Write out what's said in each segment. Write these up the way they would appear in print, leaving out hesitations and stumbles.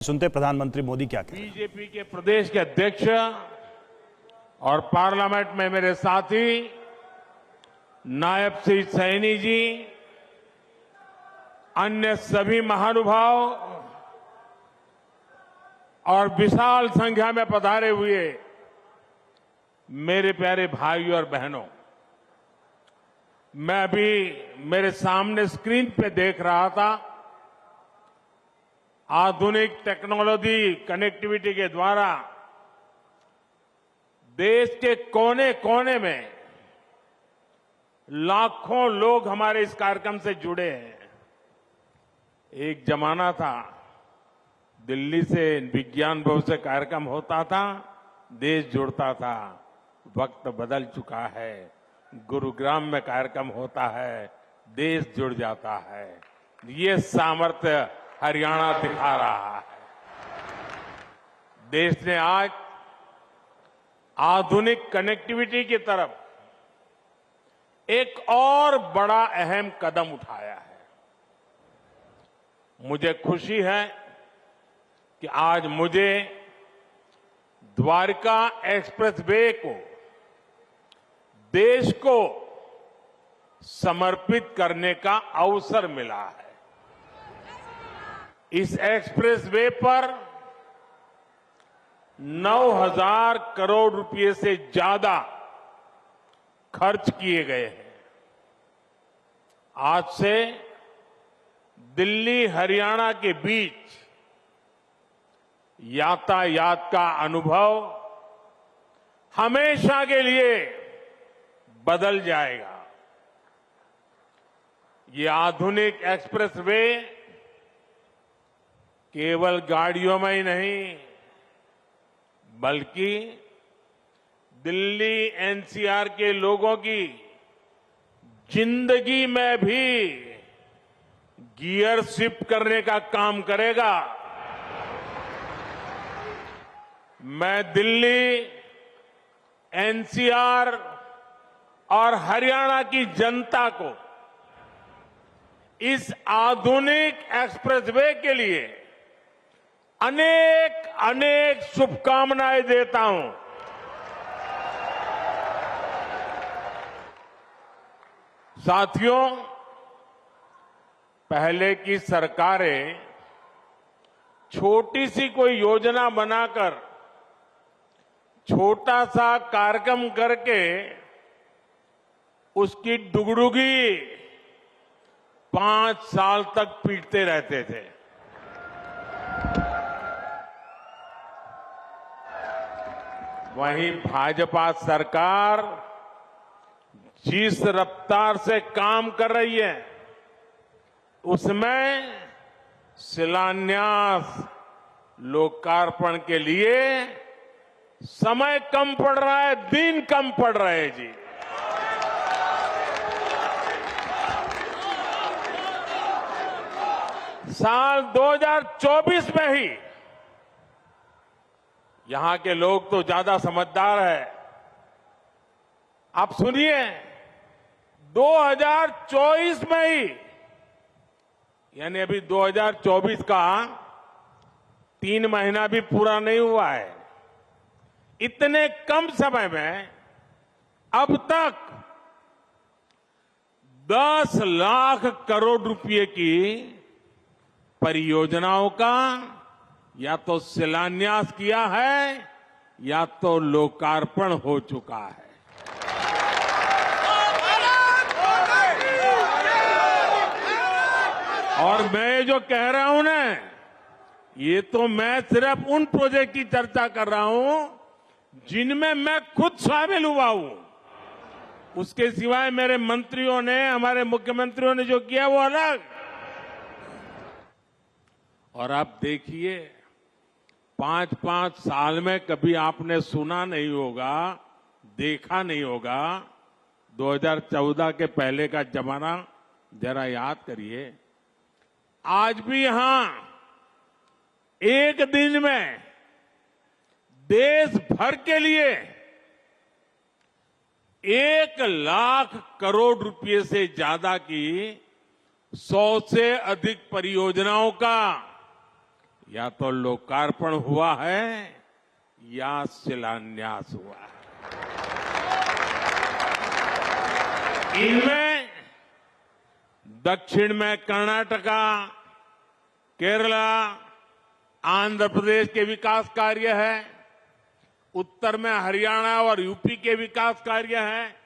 सुनते प्रधानमंत्री मोदी क्या कहते हैं। बीजेपी के प्रदेश के अध्यक्ष और पार्लियामेंट में मेरे साथी नायब श्री सैनी जी, अन्य सभी महानुभाव और विशाल संख्या में पधारे हुए मेरे प्यारे भाइयों और बहनों, मैं अभी मेरे सामने स्क्रीन पे देख रहा था। आधुनिक टेक्नोलॉजी कनेक्टिविटी के द्वारा देश के कोने कोने में लाखों लोग हमारे इस कार्यक्रम से जुड़े हैं। एक जमाना था, दिल्ली से विज्ञान भवन से कार्यक्रम होता था, देश जुड़ता था। वक्त बदल चुका है, गुरुग्राम में कार्यक्रम होता है, देश जुड़ जाता है। ये सामर्थ्य हरियाणा दिखा रहा है। देश ने आज आधुनिक कनेक्टिविटी की तरफ एक और बड़ा अहम कदम उठाया है। मुझे खुशी है कि आज मुझे द्वारका एक्सप्रेसवे को देश को समर्पित करने का अवसर मिला है। इस एक्सप्रेसवे पर 9,000 करोड़ रुपए से ज्यादा खर्च किए गए हैं। आज से दिल्ली हरियाणा के बीच यातायात का अनुभव हमेशा के लिए बदल जाएगा। ये आधुनिक एक्सप्रेसवे केवल गाड़ियों में ही नहीं, बल्कि दिल्ली एनसीआर के लोगों की जिंदगी में भी गियर शिफ्ट करने का काम करेगा। मैं दिल्ली, एनसीआर और हरियाणा की जनता को इस आधुनिक एक्सप्रेसवे के लिए अनेक अनेक शुभकामनाएं देता हूं। साथियों, पहले की सरकारें छोटी सी कोई योजना बनाकर छोटा सा कार्यक्रम करके उसकी डुगडुगी 5 साल तक पीटते रहते थे। वहीं भाजपा सरकार जिस रफ्तार से काम कर रही है, उसमें शिलान्यास, लोकार्पण के लिए समय कम पड़ रहा है, दिन कम पड़ रहे हैं जी। साल 2024 में ही, यहां के लोग तो ज्यादा समझदार है, आप सुनिए, 2024 में ही, यानी अभी 2024 का 3 महीना भी पूरा नहीं हुआ है, इतने कम समय में अब तक 10 लाख करोड़ रुपए की परियोजनाओं का या तो शिलान्यास किया है या तो लोकार्पण हो चुका है। और मैं जो कह रहा हूं ना, ये तो मैं सिर्फ उन प्रोजेक्ट की चर्चा कर रहा हूं जिनमें मैं खुद शामिल हुआ हूं। उसके सिवाय मेरे मंत्रियों ने, हमारे मुख्यमंत्रियों ने जो किया वो अलग। और आप देखिए, 5-5 साल में कभी आपने सुना नहीं होगा, देखा नहीं होगा। 2014 के पहले का जमाना जरा याद करिए। आज भी यहां एक दिन में देश भर के लिए 1 लाख करोड़ रुपए से ज्यादा की 100 से अधिक परियोजनाओं का या तो लोकार्पण हुआ है या शिलान्यास हुआ है। इनमें दक्षिण में कर्नाटका, केरला, आंध्र प्रदेश के विकास कार्य है, उत्तर में हरियाणा और यूपी के विकास कार्य हैं,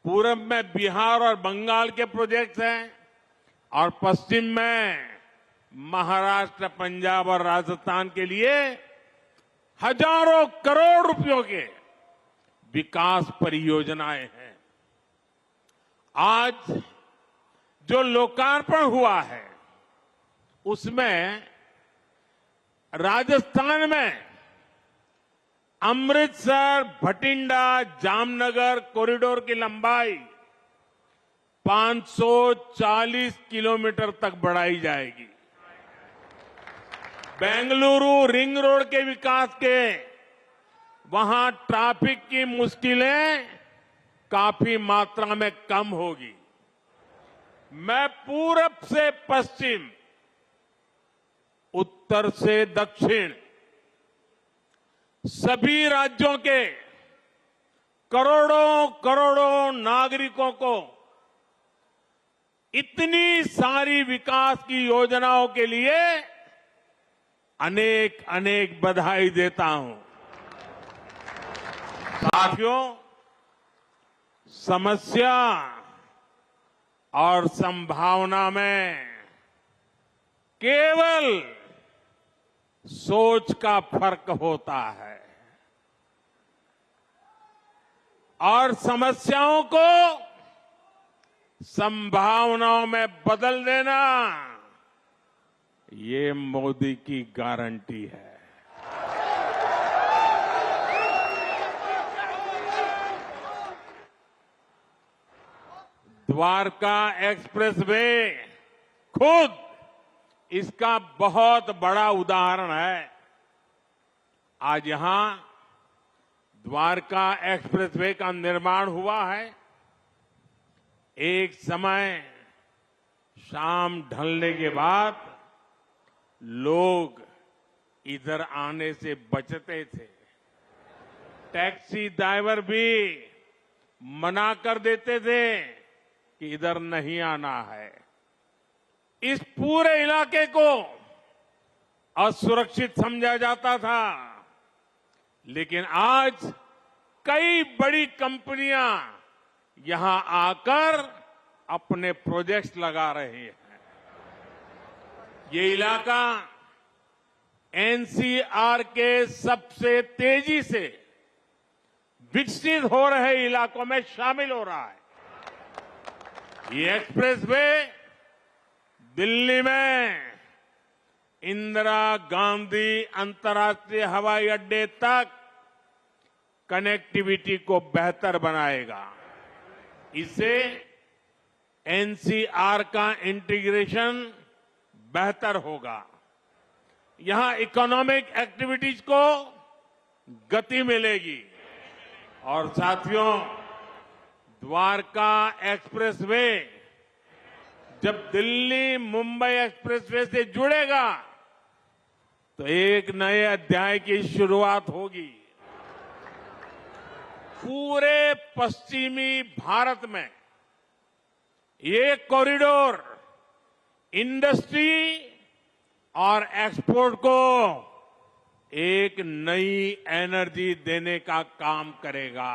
पूरब में बिहार और बंगाल के प्रोजेक्ट्स हैं और पश्चिम में महाराष्ट्र, पंजाब और राजस्थान के लिए हजारों करोड़ रुपयों के विकास परियोजनाएं हैं। आज जो लोकार्पण हुआ है उसमें राजस्थान में अमृतसर भटिंडा जामनगर कॉरिडोर की लंबाई 540 किलोमीटर तक बढ़ाई जाएगी। बेंगलुरु रिंग रोड के विकास के वहां ट्रैफिक की मुश्किलें काफी मात्रा में कम होगी। मैं पूरब से पश्चिम, उत्तर से दक्षिण सभी राज्यों के करोड़ों करोड़ों नागरिकों को इतनी सारी विकास की योजनाओं के लिए अनेक अनेक बधाई देता हूं। साथियों, समस्या और संभावना में केवल सोच का फर्क होता है और समस्याओं को संभावनाओं में बदल देना ये मोदी की गारंटी है। द्वारका एक्सप्रेसवे खुद इसका बहुत बड़ा उदाहरण है। आज यहां द्वारका एक्सप्रेसवे का निर्माण हुआ है। एक समय शाम ढलने के बाद लोग इधर आने से बचते थे। टैक्सी ड्राइवर भी मना कर देते थे कि इधर नहीं आना है। इस पूरे इलाके को असुरक्षित समझा जाता था, लेकिन आज कई बड़ी कंपनियां यहां आकर अपने प्रोजेक्ट्स लगा रही हैं। ये इलाका एनसीआर के सबसे तेजी से विकसित हो रहे इलाकों में शामिल हो रहा है। ये एक्सप्रेसवे दिल्ली में इंदिरा गांधी अंतर्राष्ट्रीय हवाई अड्डे तक कनेक्टिविटी को बेहतर बनाएगा। इससे एनसीआर का इंटीग्रेशन बेहतर होगा। यहां इकोनॉमिक एक्टिविटीज को गति मिलेगी। और साथियों, द्वारका एक्सप्रेसवे जब दिल्ली मुंबई एक्सप्रेसवे से जुड़ेगा तो एक नए अध्याय की शुरुआत होगी। पूरे पश्चिमी भारत में ये कॉरिडोर इंडस्ट्री और एक्सपोर्ट को एक नई एनर्जी देने का काम करेगा।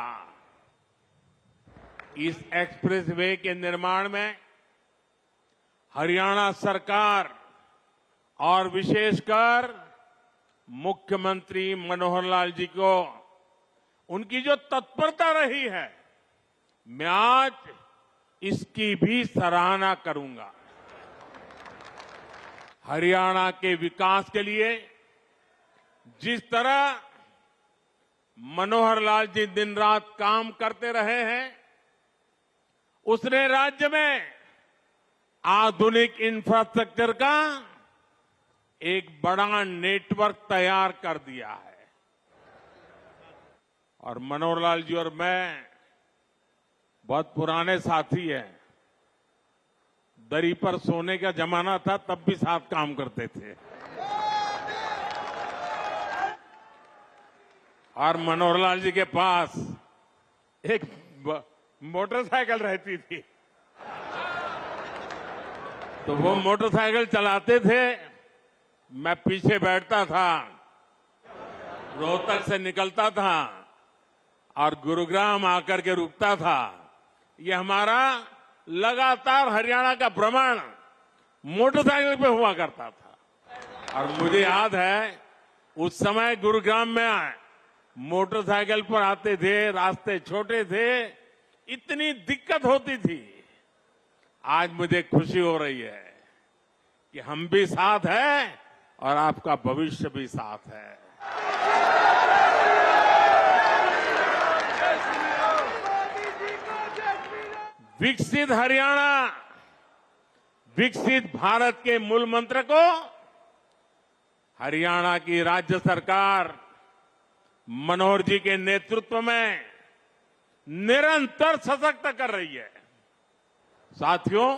इस एक्सप्रेसवे के निर्माण में हरियाणा सरकार और विशेषकर मुख्यमंत्री मनोहर लाल जी को उनकी जो तत्परता रही है, मैं आज इसकी भी सराहना करूंगा। हरियाणा के विकास के लिए जिस तरह मनोहर लाल जी दिन रात काम करते रहे हैं, उसने राज्य में आधुनिक इंफ्रास्ट्रक्चर का एक बड़ा नेटवर्क तैयार कर दिया है। और मनोहर लाल जी और मैं बहुत पुराने साथी हैं। दरी पर सोने का जमाना था, तब भी साथ काम करते थे। और मनोहर लाल जी के पास एक मोटरसाइकिल रहती थी, तो वो मोटरसाइकिल चलाते थे, मैं पीछे बैठता था, रोहतक से निकलता था और गुरुग्राम आकर के रुकता था। ये हमारा लगातार हरियाणा का भ्रमण मोटरसाइकिल पे हुआ करता था। और मुझे याद है उस समय गुरुग्राम में मोटरसाइकिल पर आते थे, रास्ते छोटे थे, इतनी दिक्कत होती थी। आज मुझे खुशी हो रही है कि हम भी साथ हैं और आपका भविष्य भी साथ है। विकसित हरियाणा, विकसित भारत के मूल मंत्र को हरियाणा की राज्य सरकार मनोहर जी के नेतृत्व में निरंतर सशक्त कर रही है। साथियों,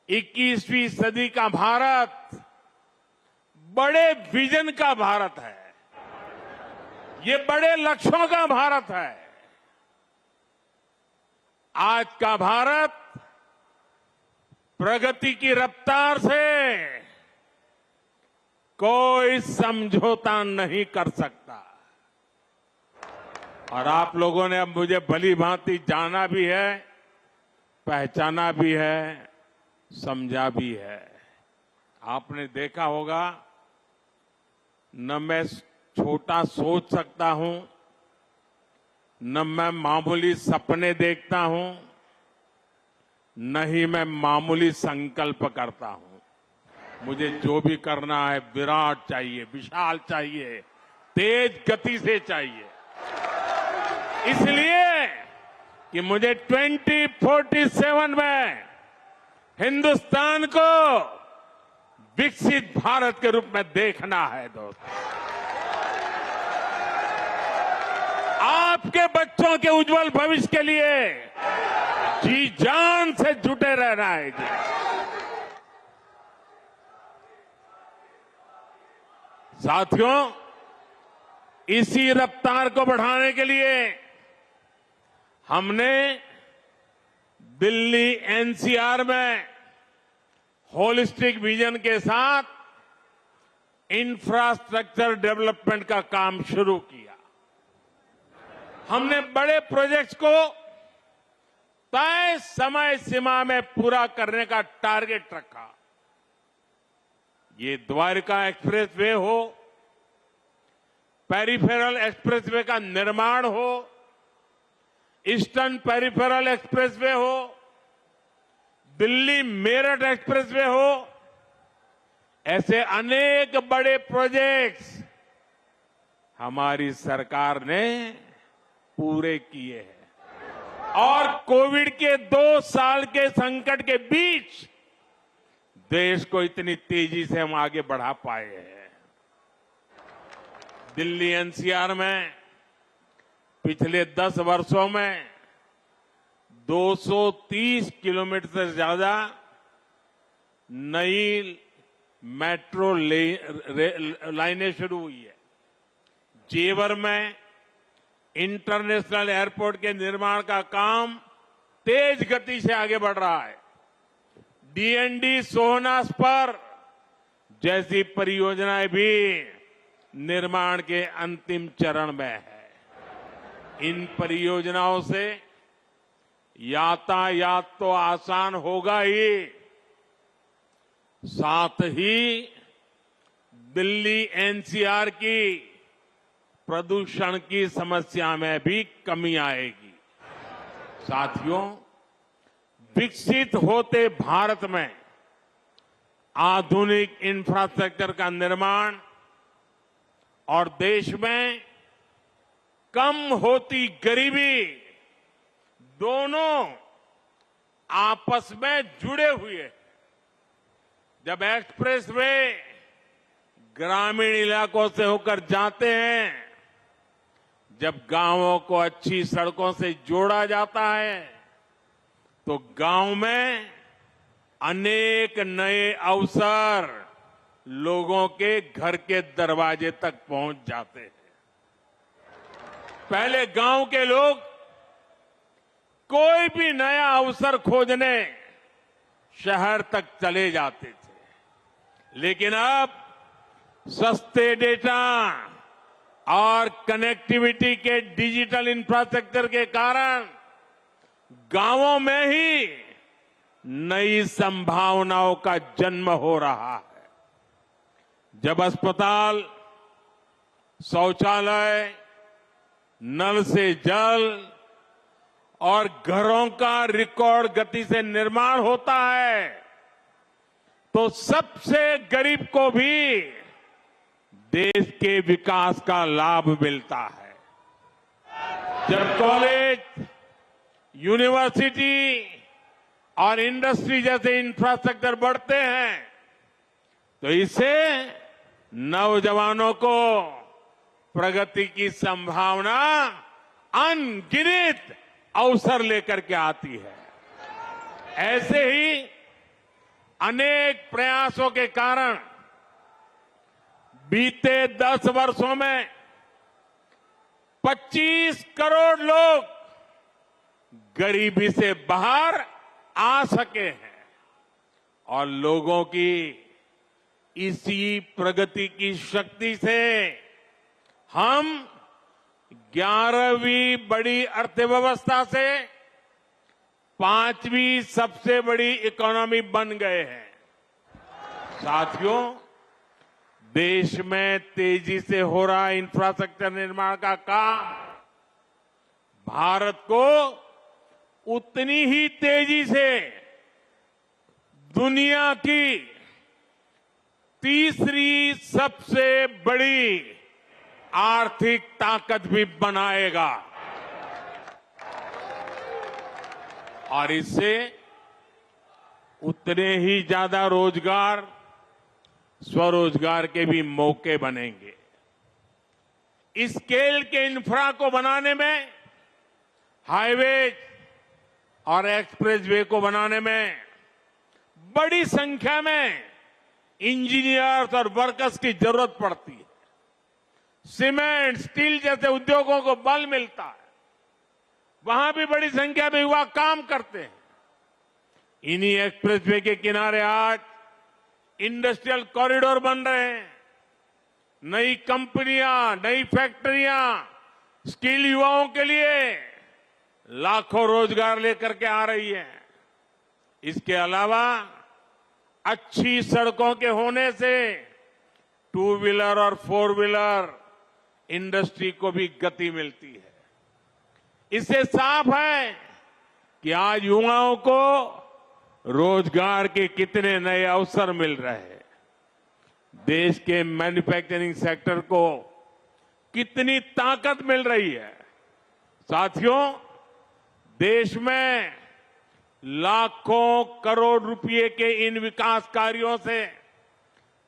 21वीं सदी का भारत बड़े विजन का भारत है, ये बड़े लक्ष्यों का भारत है। आज का भारत प्रगति की रफ्तार से कोई समझौता नहीं कर सकता। और आप लोगों ने अब मुझे भली भांति जाना भी है, पहचाना भी है, समझा भी है। आपने देखा होगा, न मैं छोटा सोच सकता हूं, न मैं मामूली सपने देखता हूं, न ही मैं मामूली संकल्प करता हूं। मुझे जो भी करना है विराट चाहिए, विशाल चाहिए, तेज गति से चाहिए। इसलिए कि मुझे 2047 में हिंदुस्तान को विकसित भारत के रूप में देखना है। दोस्तों, आपके बच्चों के उज्जवल भविष्य के लिए जी जान से जुटे रहना है। जी, साथियों, इसी रफ्तार को बढ़ाने के लिए हमने दिल्ली एनसीआर में होलिस्टिक विजन के साथ इंफ्रास्ट्रक्चर डेवलपमेंट का काम शुरू किया। हमने बड़े प्रोजेक्ट्स को तय समय सीमा में पूरा करने का टारगेट रखा। ये द्वारका एक्सप्रेसवे हो, पेरिफेरल एक्सप्रेसवे का निर्माण हो, ईस्टर्न पेरिफेरल एक्सप्रेसवे हो, दिल्ली मेरठ एक्सप्रेसवे हो, ऐसे अनेक बड़े प्रोजेक्ट्स हमारी सरकार ने पूरे किए हैं। और कोविड के 2 साल के संकट के बीच देश को इतनी तेजी से हम आगे बढ़ा पाए हैं। दिल्ली एनसीआर में पिछले 10 वर्षों में 230 किलोमीटर से ज्यादा नई मेट्रो लाइनें शुरू हुई है। जेवर में इंटरनेशनल एयरपोर्ट के निर्माण का काम तेज गति से आगे बढ़ रहा है। डीएनडी सोहनास पर जैसी परियोजनाएं भी निर्माण के अंतिम चरण में है। इन परियोजनाओं से यातायात तो आसान होगा ही, साथ ही दिल्ली एनसीआर की प्रदूषण की समस्या में भी कमी आएगी। साथियों, विकसित होते भारत में आधुनिक इंफ्रास्ट्रक्चर का निर्माण और देश में कम होती गरीबी दोनों आपस में जुड़े हुए हैं। जब एक्सप्रेसवे ग्रामीण इलाकों से होकर जाते हैं, जब गांवों को अच्छी सड़कों से जोड़ा जाता है, तो गांव में अनेक नए अवसर लोगों के घर के दरवाजे तक पहुंच जाते हैं। पहले गांव के लोग कोई भी नया अवसर खोजने शहर तक चले जाते थे, लेकिन अब सस्ते डेटा और कनेक्टिविटी के डिजिटल इंफ्रास्ट्रक्चर के कारण गांवों में ही नई संभावनाओं का जन्म हो रहा है। जब अस्पताल, शौचालय, नल से जल और घरों का रिकॉर्ड गति से निर्माण होता है, तो सबसे गरीब को भी देश के विकास का लाभ मिलता है। जब कॉलेज, यूनिवर्सिटी और इंडस्ट्री जैसे इंफ्रास्ट्रक्चर बढ़ते हैं, तो इससे नौजवानों को प्रगति की संभावना अनगिनत अवसर लेकर के आती है। ऐसे ही अनेक प्रयासों के कारण बीते 10 वर्षों में 25 करोड़ लोग गरीबी से बाहर आ सके हैं और लोगों की इसी प्रगति की शक्ति से हम 11वीं बड़ी अर्थव्यवस्था से 5वीं सबसे बड़ी इकोनॉमी बन गए हैं। साथियों, देश में तेजी से हो रहा इंफ्रास्ट्रक्चर निर्माण का काम भारत को उतनी ही तेजी से दुनिया की तीसरी सबसे बड़ी आर्थिक ताकत भी बनाएगा और इससे उतने ही ज्यादा रोजगार, स्वरोजगार के भी मौके बनेंगे। इस स्केल के इंफ्रा को बनाने में, हाईवे और एक्सप्रेसवे को बनाने में बड़ी संख्या में इंजीनियर्स और वर्कर्स की जरूरत पड़ती है। सीमेंट, स्टील जैसे उद्योगों को बल मिलता है, वहां भी बड़ी संख्या में युवा काम करते हैं। इन्हीं एक्सप्रेसवे के किनारे आज इंडस्ट्रियल कॉरिडोर बन रहे हैं। नई कंपनियां, नई फैक्ट्रियां स्किल युवाओं के लिए लाखों रोजगार लेकर के आ रही है। इसके अलावा अच्छी सड़कों के होने से 2 व्हीलर और 4 व्हीलर इंडस्ट्री को भी गति मिलती है। इससे साफ है कि आज युवाओं को रोजगार के कितने नए अवसर मिल रहे हैं। देश के मैन्युफैक्चरिंग सेक्टर को कितनी ताकत मिल रही है। साथियों, देश में लाखों करोड़ रुपए के इन विकास कार्यों से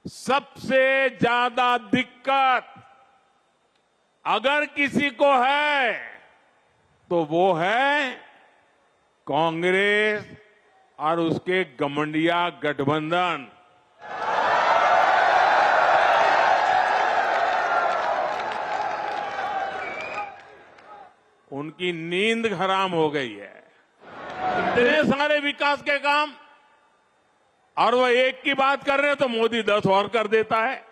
सबसे ज्यादा दिक्कत अगर किसी को है तो वो है कांग्रेस और उसके गमंडिया गठबंधन। उनकी नींद हराम हो गई है। इतने सारे विकास के काम और वो एक की बात कर रहे हैं तो मोदी 10 और कर देता है।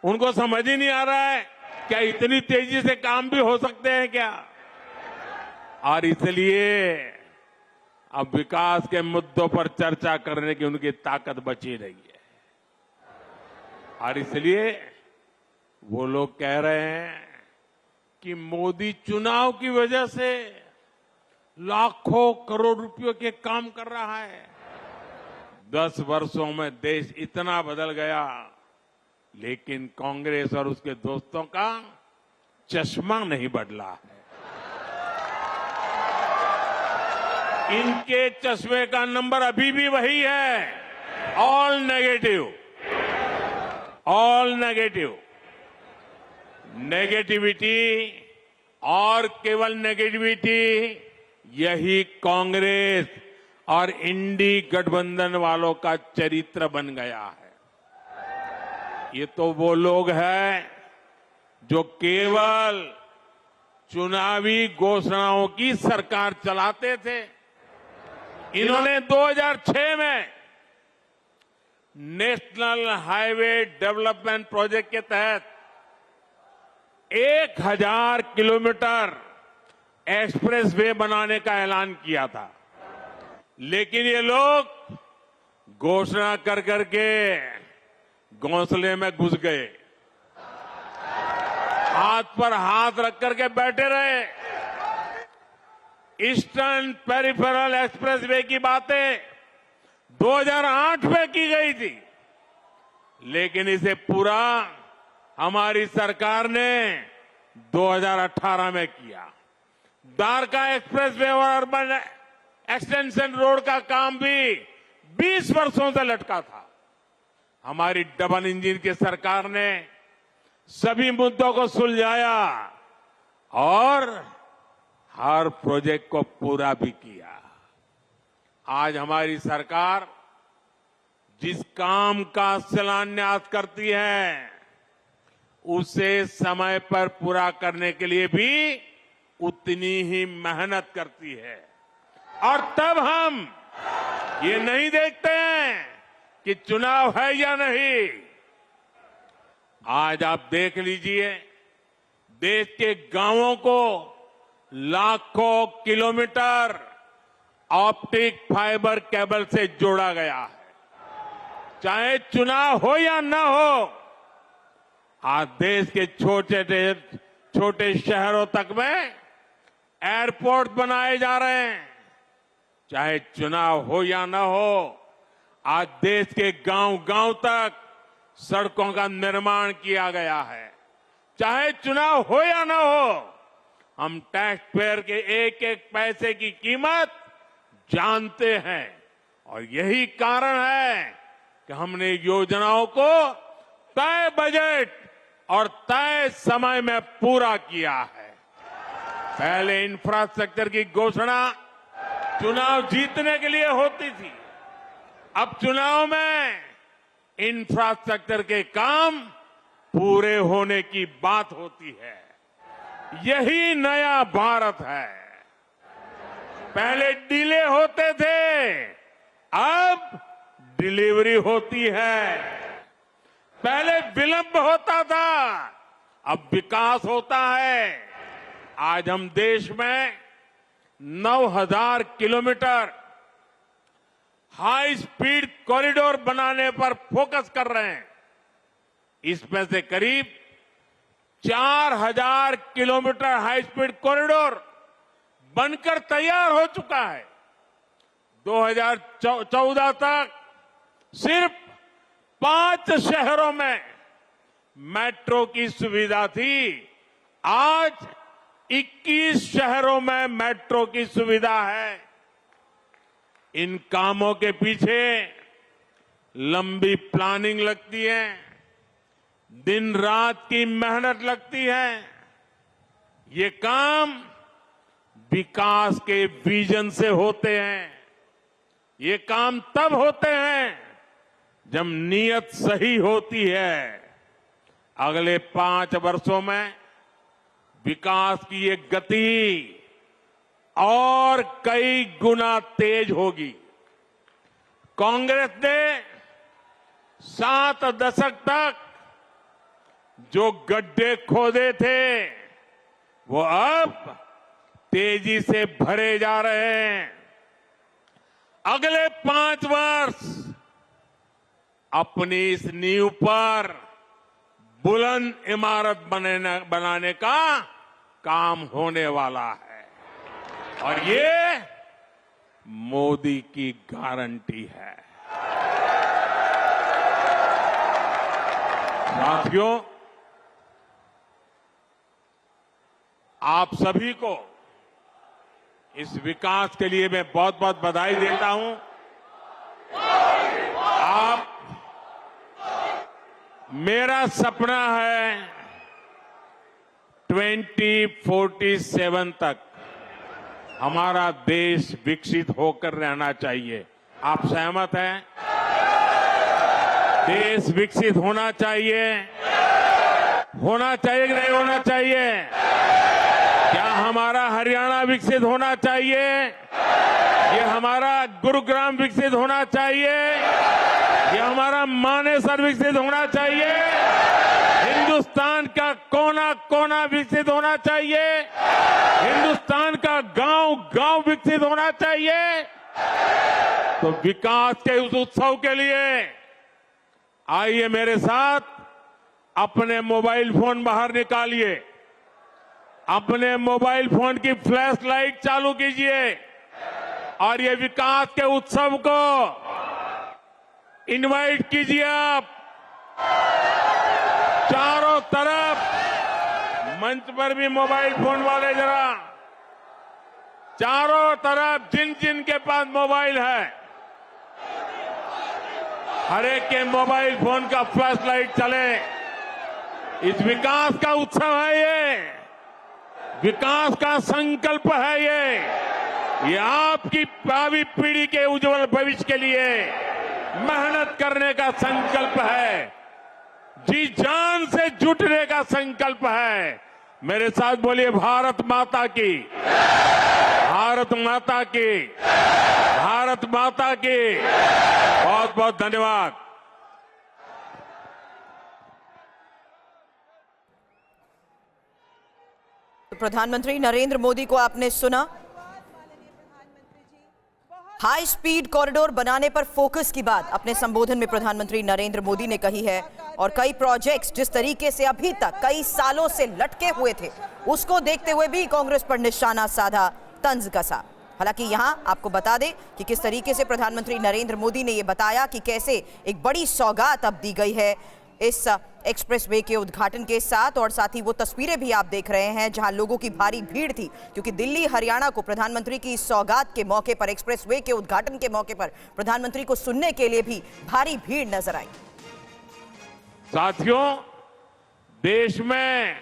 उनको समझ ही नहीं आ रहा है क्या इतनी तेजी से काम भी हो सकते हैं क्या। और इसलिए अब विकास के मुद्दों पर चर्चा करने की उनकी ताकत बची नहीं है। और इसलिए वो लोग कह रहे हैं कि मोदी चुनाव की वजह से लाखों करोड़ रुपयों के काम कर रहा है। 10 वर्षों में देश इतना बदल गया, लेकिन कांग्रेस और उसके दोस्तों का चश्मा नहीं बदला है। इनके चश्मे का नंबर अभी भी वही है, all negative, all negative. Negativity और केवल नेगेटिविटी यही कांग्रेस और इंडी गठबंधन वालों का चरित्र बन गया है। ये तो वो लोग हैं जो केवल चुनावी घोषणाओं की सरकार चलाते थे, इन्होंने 2006 में नेशनल हाईवे डेवलपमेंट प्रोजेक्ट के तहत 1000 किलोमीटर एक्सप्रेसवे बनाने का ऐलान किया था। लेकिन ये लोग घोषणा कर करके घोंसले में घुस गए, हाथ पर हाथ रख करके बैठे रहे। ईस्टर्न पेरिफेरल एक्सप्रेसवे की बातें 2008 में की गई थी, लेकिन इसे पूरा हमारी सरकार ने 2018 में किया। द्वारका एक्सप्रेसवे और अर्बन एक्सटेंशन रोड का काम भी 20 वर्षों से लटका था। हमारी डबल इंजन की सरकार ने सभी मुद्दों को सुलझाया और हर प्रोजेक्ट को पूरा भी किया। आज हमारी सरकार जिस काम का शिलान्यास करती है, उसे समय पर पूरा करने के लिए भी उतनी ही मेहनत करती है। और तब हम ये नहीं देखते हैं कि चुनाव है या नहीं। आज आप देख लीजिए, देश के गांवों को लाखों किलोमीटर ऑप्टिक फाइबर केबल से जोड़ा गया है। चाहे चुनाव हो या न हो, आज देश के छोटे शहरों तक में एयरपोर्ट बनाए जा रहे हैं। चाहे चुनाव हो या न हो, आज देश के गांव-गांव तक सड़कों का निर्माण किया गया है। चाहे चुनाव हो या न हो, हम टैक्स पेयर के एक एक पैसे की कीमत जानते हैं और यही कारण है कि हमने योजनाओं को तय बजट और तय समय में पूरा किया है। पहले इंफ्रास्ट्रक्चर की घोषणा चुनाव जीतने के लिए होती थी, अब चुनाव में इंफ्रास्ट्रक्चर के काम पूरे होने की बात होती है। यही नया भारत है। पहले डिले होते थे, अब डिलीवरी होती है। पहले विलंब होता था, अब विकास होता है। आज हम देश में 9000 किलोमीटर हाई स्पीड कॉरिडोर बनाने पर फोकस कर रहे हैं। इसमें से करीब 4000 किलोमीटर हाई स्पीड कॉरिडोर बनकर तैयार हो चुका है। 2014 तक सिर्फ 5 शहरों में मेट्रो की सुविधा थी, आज 21 शहरों में मेट्रो की सुविधा है। इन कामों के पीछे लंबी प्लानिंग लगती है, दिन रात की मेहनत लगती है। ये काम विकास के विजन से होते हैं। ये काम तब होते हैं जब नीयत सही होती है। अगले 5 वर्षों में विकास की ये गति और कई गुना तेज होगी। कांग्रेस ने 7 दशक तक जो गड्ढे खोदे थे, वो अब तेजी से भरे जा रहे हैं। अगले 5 वर्ष अपनी इस नींव पर बुलंद इमारत बनाने का काम होने वाला है और ये मोदी की गारंटी है। साथियों, आप सभी को इस विकास के लिए मैं बहुत बहुत बधाई देता हूं। आप, मेरा सपना है 2047 तक हमारा देश विकसित होकर रहना चाहिए। आप सहमत हैं? देश विकसित होना चाहिए, होना चाहिए कि नहीं होना चाहिए? क्या हमारा हरियाणा विकसित होना चाहिए? ये हमारा गुरुग्राम विकसित होना चाहिए? ये हमारा मानेसर विकसित होना चाहिए? हिंदुस्तान का कोना कोना विकसित होना चाहिए? हिंदुस्तान का गांव गांव विकसित होना चाहिए? तो विकास के उस उत्सव के लिए आइए मेरे साथ अपने मोबाइल फोन बाहर निकालिए, अपने मोबाइल फोन की फ्लैश लाइट चालू कीजिए और ये विकास के उत्सव को इनवाइट कीजिए। आप चारों तरफ मंच पर भी मोबाइल फोन वाले जरा चारों तरफ जिन जिन के पास मोबाइल है हर एक के मोबाइल फोन का फ्लैश लाइट चले। इस विकास का उत्सव है ये, विकास का संकल्प है ये आपकी भावी पीढ़ी के उज्जवल भविष्य के लिए मेहनत करने का संकल्प है, जी जान से जुटने का संकल्प है। मेरे साथ बोलिए भारत माता की, भारत माता की, भारत माता की। बहुत बहुत धन्यवाद। प्रधानमंत्री नरेंद्र मोदी को आपने सुना। हाई स्पीड कॉरिडोर बनाने पर फोकस की बात अपने संबोधन में प्रधानमंत्री नरेंद्र मोदी ने कही है और कई प्रोजेक्ट्स जिस तरीके से अभी तक कई सालों से लटके हुए थे उसको देखते हुए भी कांग्रेस पर निशाना साधा, तंज कसा। हालांकि यहां आपको बता दें कि किस तरीके से प्रधानमंत्री नरेंद्र मोदी ने यह बताया कि कैसे एक बड़ी सौगात अब दी गई है इस एक्सप्रेसवे के उद्घाटन के साथ, और साथ ही वो तस्वीरें भी आप देख रहे हैं जहां लोगों की भारी भीड़ थी क्योंकि दिल्ली हरियाणा को प्रधानमंत्री की सौगात के मौके पर, एक्सप्रेसवे के उद्घाटन के मौके पर प्रधानमंत्री को सुनने के लिए भी भारी भीड़ नजर आई। साथियों, देश में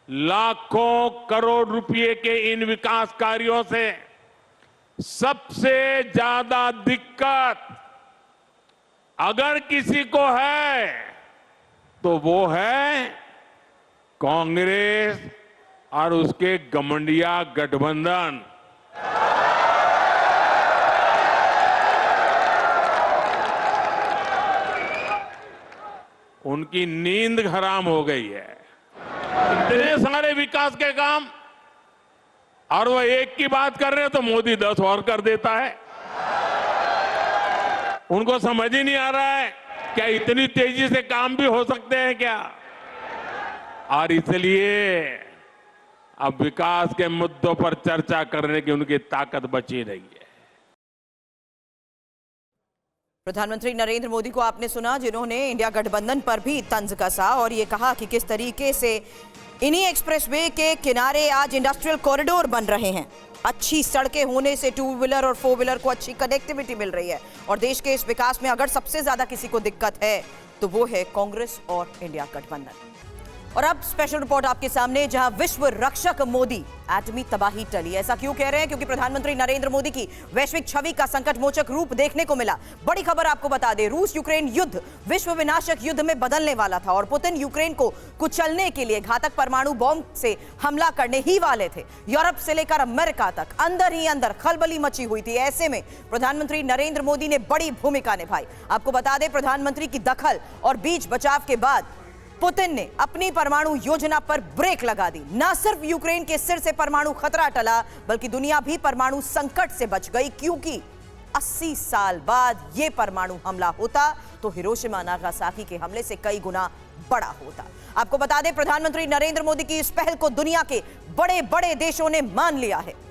लाखों करोड़ रुपए के इन विकास कार्यों से सबसे ज्यादा दिक्कत अगर किसी को है तो वो है कांग्रेस और उसके गमंडिया गठबंधन। उनकी नींद हराम हो गई है। इतने सारे विकास के काम और वो एक की बात कर रहे हैं तो मोदी 10 और कर देता है। उनको समझ ही नहीं आ रहा है क्या इतनी तेजी से काम भी हो सकते हैं क्या? और इसलिए अब विकास के मुद्दों पर चर्चा करने की उनकी ताकत बची नहीं है। प्रधानमंत्री नरेंद्र मोदी को आपने सुना जिन्होंने इंडिया गठबंधन पर भी तंज कसा और ये कहा कि किस तरीके से इन्हीं एक्सप्रेसवे के किनारे आज इंडस्ट्रियल कॉरिडोर बन रहे हैं। अच्छी सड़कें होने से 2 व्हीलर और 4 व्हीलर को अच्छी कनेक्टिविटी मिल रही है और देश के इस विकास में अगर सबसे ज्यादा किसी को दिक्कत है तो वो है कांग्रेस और इंडिया गठबंधन। और अब स्पेशल रिपोर्ट आपके सामने जहां विश्व रक्षक मोदी, एटमी तबाही टली। ऐसा क्यों कह रहे हैं? क्योंकि प्रधानमंत्री नरेंद्र मोदी की वैश्विक छवि का संकट मोचक रूप देखने को मिला। बड़ी खबर आपको बता दें, रूस यूक्रेन युद्ध विश्व विनाशक युद्ध में बदलने वाला था और पुतिन यूक्रेन को कुचलने के लिए घातक परमाणु बॉम्ब से हमला करने ही वाले थे। यूरोप से लेकर अमेरिका तक अंदर ही अंदर खलबली मची हुई थी। ऐसे में प्रधानमंत्री नरेंद्र मोदी ने बड़ी भूमिका निभाई। आपको बता दें, प्रधानमंत्री की दखल और बीच बचाव के बाद पुतिन ने अपनी परमाणु योजना पर ब्रेक लगा दी। न सिर्फ यूक्रेन के सिर से परमाणु खतरा टला बल्कि दुनिया भी परमाणु संकट से बच गई, क्योंकि 80 साल बाद यह परमाणु हमला होता तो हिरोशिमा नागासाकी के हमले से कई गुना बड़ा होता। आपको बता दें, प्रधानमंत्री नरेंद्र मोदी की इस पहल को दुनिया के बड़े बड़े देशों ने मान लिया है।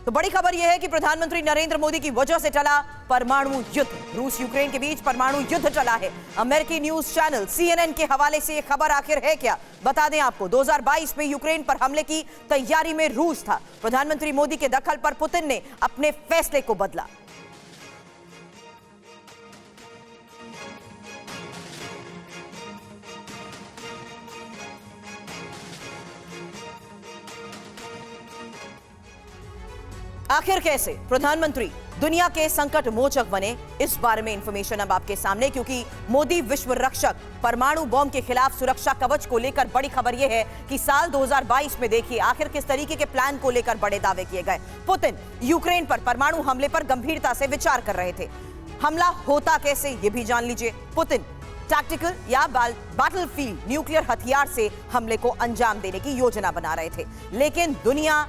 तो बड़ी खबर यह है कि प्रधानमंत्री नरेंद्र मोदी की वजह से टला परमाणु युद्ध। रूस यूक्रेन के बीच परमाणु युद्ध टला है। अमेरिकी न्यूज चैनल CNN के हवाले से यह खबर आखिर है क्या, बता दें आपको। 2022 में यूक्रेन पर हमले की तैयारी में रूस था। प्रधानमंत्री मोदी के दखल पर पुतिन ने अपने फैसले को बदला। आखिर कैसे प्रधानमंत्री दुनिया के संकट मोचक बने, इस बारे में इंफॉर्मेशन अब आपके सामने, क्योंकि मोदी विश्व रक्षक परमाणु बॉम्ब के खिलाफ सुरक्षा कवच को लेकर बड़ी खबर यह है कि साल 2022 में देखिए आखिर किस तरीके के प्लान को लेकर बड़े दावे किए गए। पुतिन यूक्रेन पर परमाणु हमले पर गंभीरता से विचार कर रहे थे। हमला होता कैसे ये भी जान लीजिए। पुतिन टैक्टिकल या बैटलफील्ड न्यूक्लियर हथियार से हमले को अंजाम देने की योजना बना रहे थे, लेकिन दुनिया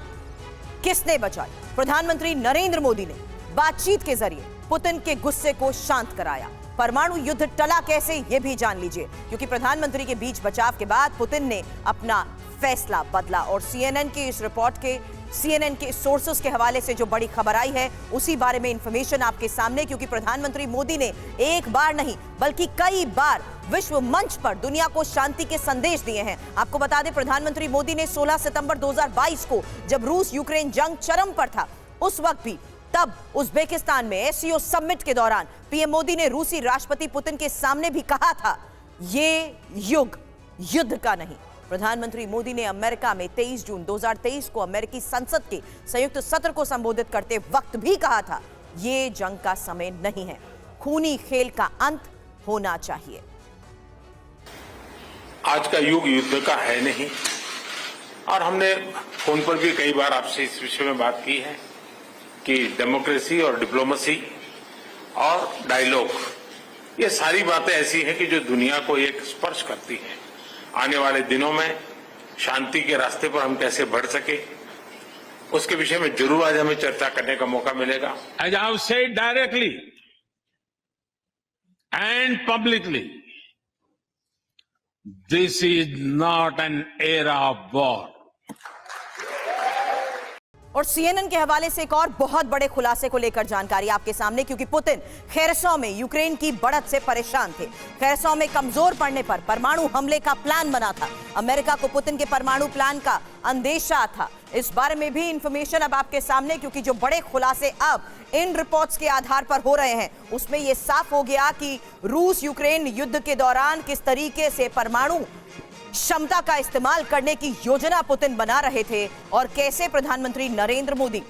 किसने बचाई? प्रधानमंत्री नरेंद्र मोदी ने बातचीत के जरिए पुतिन के गुस्से को शांत कराया। परमाणु युद्ध टला कैसे ये भी जान लीजिए, क्योंकि प्रधानमंत्री के बीच बचाव के बाद पुतिन ने अपना फैसला बदला। और सीएनएन की इस रिपोर्ट के सीएनएन के सोर्सेस के हवाले से जो बड़ी खबर आई है उसी बारे में इंफॉर्मेशन आपके सामने, क्योंकि प्रधानमंत्री मोदी ने एक बार नहीं बल्कि कई बार विश्व मंच पर दुनिया को शांति के संदेश दिए हैं। आपको बता दें, प्रधानमंत्री मोदी ने 16 सितंबर 2022 को जब रूस यूक्रेन जंग चरम पर था, उस वक्त भी तब उज्बेकिस्तान में एससीओ समिट के दौरान पीएम मोदी ने रूसी राष्ट्रपति पुतिन के सामने भी कहा था, ये युग युद्ध का नहीं। प्रधानमंत्री मोदी ने अमेरिका में 23 जून 2023 को अमेरिकी संसद के संयुक्त सत्र को संबोधित करते वक्त भी कहा था, ये जंग का समय नहीं है, खूनी खेल का अंत होना चाहिए। आज का युग युद्ध का है नहीं, और हमने फोन पर भी कई बार आपसे इस विषय में बात की है कि डेमोक्रेसी और डिप्लोमेसी और डायलॉग, ये सारी बातें ऐसी हैं कि जो दुनिया को एक स्पर्श करती हैं। आने वाले दिनों में शांति के रास्ते पर हम कैसे बढ़ सके, उसके विषय में जरूर आज हमें चर्चा करने का मौका मिलेगा। As I have said directly and publicly, this is not an era of war. और सीएनएन के हवाले से एक और बहुत बड़े खुलासे को लेकर जानकारी आपके सामने, क्योंकि पुतिन खेरसॉ में यूक्रेन की बढ़त से परेशान थे। खेरसॉ में कमजोर पड़ने पर परमाणु हमले का प्लान बना था। अमेरिका को पुतिन के परमाणु प्लान का अंदेशा था। इस बारे में भी इंफॉर्मेशन अब आपके सामने, क्योंकि जो बड़े खुलासे अब इन रिपोर्ट्स के आधार पर हो रहे हैं उसमें यह साफ हो गया कि रूस यूक्रेन युद्ध के दौरान किस तरीके से परमाणु क्षमता का इस्तेमाल करने की योजना पुतिन बना रहे थे और कैसे प्रधानमंत्री नरेंद्र मोदी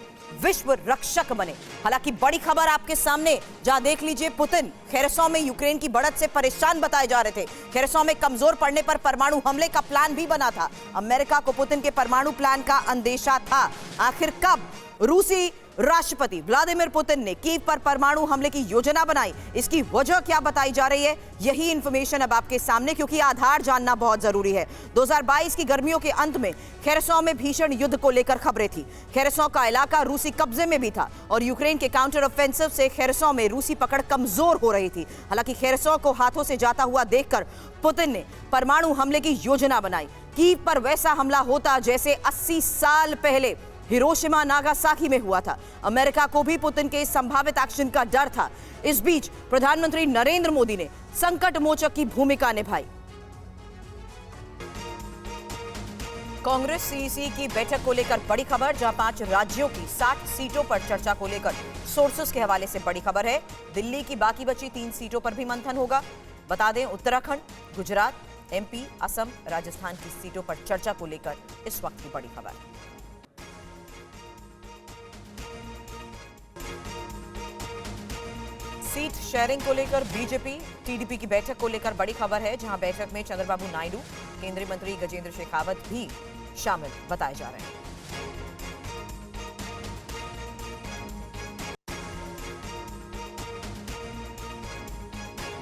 विश्व रक्षक बने। हालांकि बड़ी खबर आपके सामने, जहां देख लीजिए पुतिन खेरसॉ में यूक्रेन की बढ़त से परेशान बताए जा रहे थे। खेरसॉ में कमजोर पड़ने पर परमाणु हमले का प्लान भी बना था। अमेरिका को पुतिन के परमाणु प्लान का अंदेशा था। आखिर कब रूसी राष्ट्रपति व्लादिमीर पुतिन ने कीव पर परमाणु हमले की योजना बनाई, इसकी वजह क्या बताई जा रही है, यही इंफॉर्मेशन अब आपके सामने, क्योंकि आधार जानना बहुत जरूरी है। 2022 की गर्मियों के अंत में खेरसॉ में भीषण युद्ध को लेकर खबरें थी। खेरसॉ का इलाका रूसी कब्जे में भी था और यूक्रेन के काउंटर ऑफेंसिव से खेरसॉ में रूसी पकड़ कमजोर हो रही थी। हालांकि खेरसॉ को हाथों से जाता हुआ देखकर पुतिन ने परमाणु हमले की योजना बनाई। कीव पर वैसा हमला होता जैसे 80 साल पहले हिरोशिमा नागासाकी में हुआ था। अमेरिका को भी पुतिन के संभावित एक्शन का डर था। इस बीच प्रधानमंत्री नरेंद्र मोदी ने संकट मोचक की भूमिका निभाई। कांग्रेस सीईसी की बैठक को लेकर बड़ी खबर, जहां 5 राज्यों की 60 सीटों पर चर्चा को लेकर सोर्सेस के हवाले से बड़ी खबर है। दिल्ली की बाकी बची 3 सीटों पर भी मंथन होगा। बता दें, उत्तराखंड, गुजरात, एमपी, असम, राजस्थान की सीटों पर चर्चा को लेकर इस वक्त की बड़ी खबर। सीट शेयरिंग को लेकर बीजेपी टीडीपी की बैठक को लेकर बड़ी खबर है, जहां बैठक में चंद्रबाबू नायडू, केंद्रीय मंत्री गजेंद्र शेखावत भी शामिल बताए जा रहे हैं।